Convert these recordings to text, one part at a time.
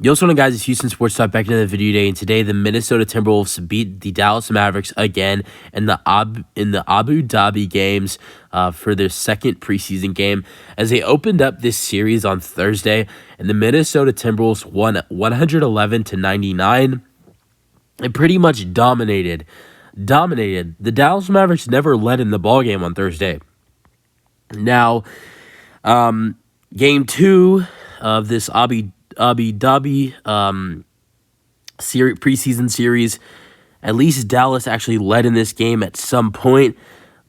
Yo, what's going on, guys? It's Houston Sports Talk back into the video today, and today the Minnesota Timberwolves beat the Dallas Mavericks again in the Abu Dhabi games for their second preseason game, as they opened up this series on Thursday, and the Minnesota Timberwolves won 111-99 and pretty much dominated. The Dallas Mavericks never led in the ballgame on Thursday. Now, game 2 of this Abu Dhabi preseason series, at least Dallas actually led in this game at some point,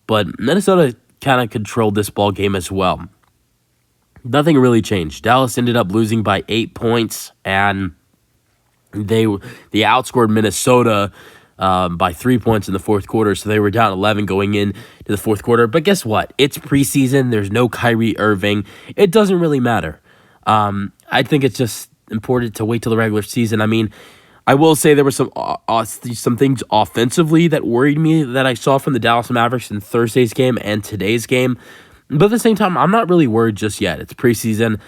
but Minnesota kind of controlled this ball game as well. Nothing really changed. Dallas ended up losing by 8 points, and they outscored Minnesota by 3 points in the fourth quarter, so they were down 11 going into the fourth quarter. But guess what? It's preseason. There's no Kyrie Irving. It doesn't really matter. I think it's just important to wait till the regular season. I mean, I will say there were some things offensively that worried me that I saw from the Dallas Mavericks in Thursday's game and today's game. But at the same time, I'm not really worried just yet. It's preseason.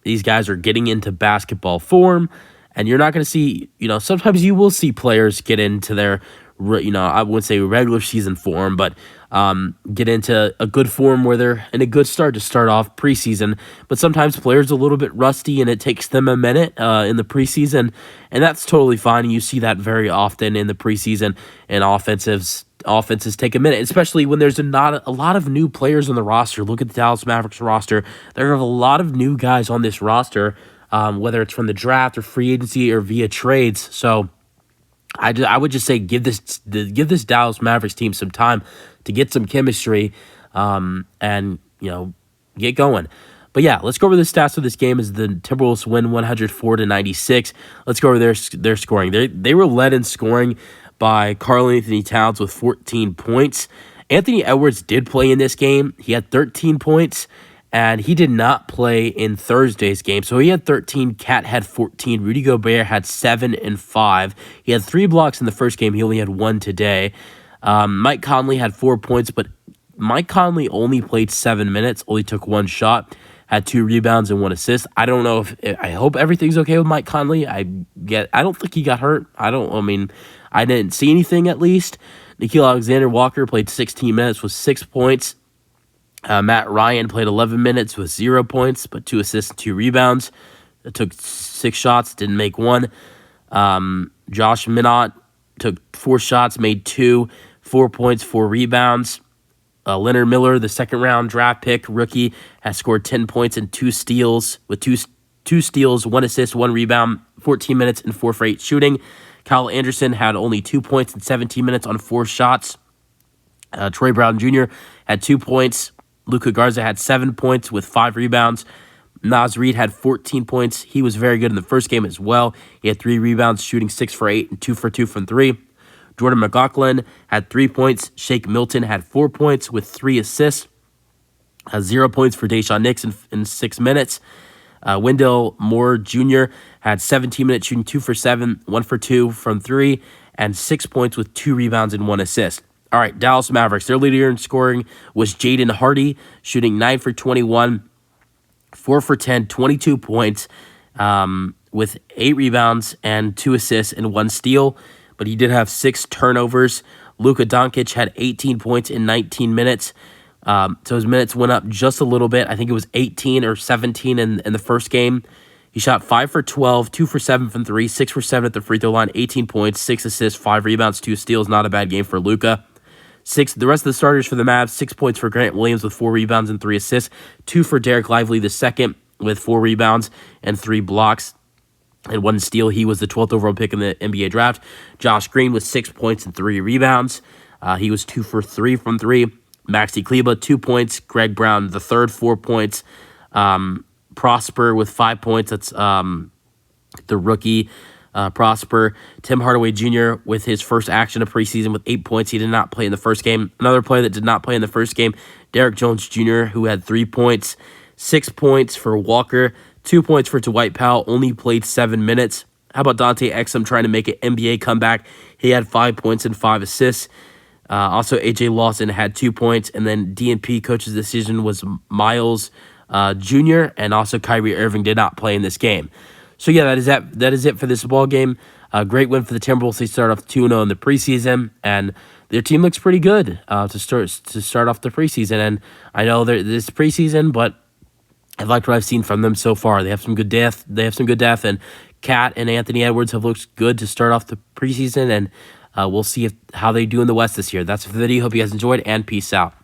These guys are getting into basketball form, and you're not going to see, sometimes you will see players get into their, I wouldn't say regular season form, but get into a good form where they're in a good start to start off preseason. But sometimes players are a little bit rusty, and it takes them a minute in the preseason, and that's totally fine. And you see that very often in the preseason, and offenses take a minute, especially when there's not a lot of new players on the roster. Look at the Dallas Mavericks roster. There are a lot of new guys on this roster, whether it's from the draft or free agency or via trades. So I would just say give this Dallas Mavericks team some time to get some chemistry, and get going. But yeah, let's go over the stats of this game as the Timberwolves win 104-96. Let's go over their scoring. They were led in scoring by Karl-Anthony Towns with 14 points. Anthony Edwards did play in this game. He had 13 points, and he did not play in Thursday's game. So he had 13. Cat had 14. Rudy Gobert had 7 and 5. He had 3 blocks in the first game. He only had 1 today. Mike Conley had 4 points, but Mike Conley only played 7 minutes, only took 1 shot, had 2 rebounds and 1 assist. I don't know I hope everything's okay with Mike Conley. I don't think he got hurt. I didn't see anything, at least. Nickeil Alexander-Walker played 16 minutes with 6 points. Matt Ryan played 11 minutes with 0 points, but 2 assists and 2 rebounds. Took 6 shots, didn't make 1. Josh Minott took 4 shots, made 2, 4 points, 4 rebounds. Leonard Miller, the second-round draft pick rookie, has scored 10 points and 2 steals, with two steals, 1 assist, 1 rebound, 14 minutes, and 4 for 8 shooting. Kyle Anderson had only 2 points in 17 minutes on 4 shots. Troy Brown Jr. had 2 points. Luka Garza had 7 points with 5 rebounds. Naz Reid had 14 points. He was very good in the first game as well. He had 3 rebounds, shooting 6 for 8 and 2 for 2 from 3. Jordan McLaughlin had 3 points. Shake Milton had 4 points with 3 assists. 0 points for Daishawn Nix in 6 minutes. Wendell Moore Jr. had 17 minutes, shooting 2 for 7, 1 for 2 from 3, and 6 points with 2 rebounds and 1 assist. All right, Dallas Mavericks. Their leader in scoring was Jaden Hardy, shooting 9 for 21, 4 for 10, 22 points, with 8 rebounds and 2 assists and 1 steal. But he did have 6 turnovers. Luka Doncic had 18 points in 19 minutes. So his minutes went up just a little bit. I think it was 18 or 17 in the first game. He shot 5 for 12, 2 for 7 from 3, 6 for 7 at the free throw line, 18 points, 6 assists, 5 rebounds, 2 steals. Not a bad game for Luka. The rest of the starters for the Mavs, 6 points for Grant Williams with 4 rebounds and 3 assists, 2 for Derek Lively the second with 4 rebounds and 3 blocks and 1 steal. He was the 12th overall pick in the NBA draft. Josh Green with 6 points and 3 rebounds. He was 2 for 3 from 3. Maxi Kleber, 2 points. Greg Brown the third, 4 points. Prosper with 5 points. That's the rookie. Prosper. Tim Hardaway Jr. with his first action of preseason with 8 points. He did not play in the first game. Another player that did not play in the first game, Derek Jones Jr., who had 3 points. 6 points for Walker. 2 points for Dwight Powell. Only played 7 minutes. How about Dante Exum trying to make an NBA comeback? He had 5 points and 5 assists. Also, A.J. Lawson had 2 points. And then DNP coach's decision was Miles Jr. And also Kyrie Irving did not play in this game. So yeah, that is it for this ball game. Great win for the Timberwolves. They start off 2-0 in the preseason, and their team looks pretty good to start off the preseason. And I know this preseason, but I've liked what I've seen from them so far. They have some good depth. And Cat and Anthony Edwards have looked good to start off the preseason, and we'll see how they do in the West this year. That's the video. Hope you guys enjoyed, and peace out.